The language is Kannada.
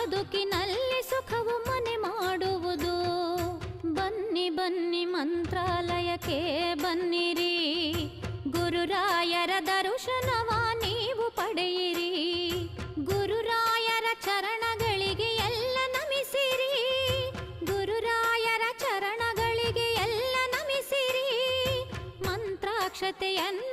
ಬದುಕಿನಲ್ಲಿ ಸುಖವು ಮನೆ ಮಾಡುವುದು. ಬನ್ನಿ ಬನ್ನಿ ಮಂತ್ರಾಲಯಕ್ಕೆ ಬನ್ನಿರಿ, ಗುರುರಾಯರ ದರ್ಶನವ ನೀವು ಪಡೆಯಿರಿ. ಗುರುರಾಯರ ಚರಣಗಳಿಗೆ ಎಲ್ಲ ನಮಿಸಿರಿ, ಗುರುರಾಯರ ಚರಣಗಳಿಗೆ ಎಲ್ಲ ನಮಿಸಿರಿ. ಮಂತ್ರಾಕ್ಷತೆಯನ್ನು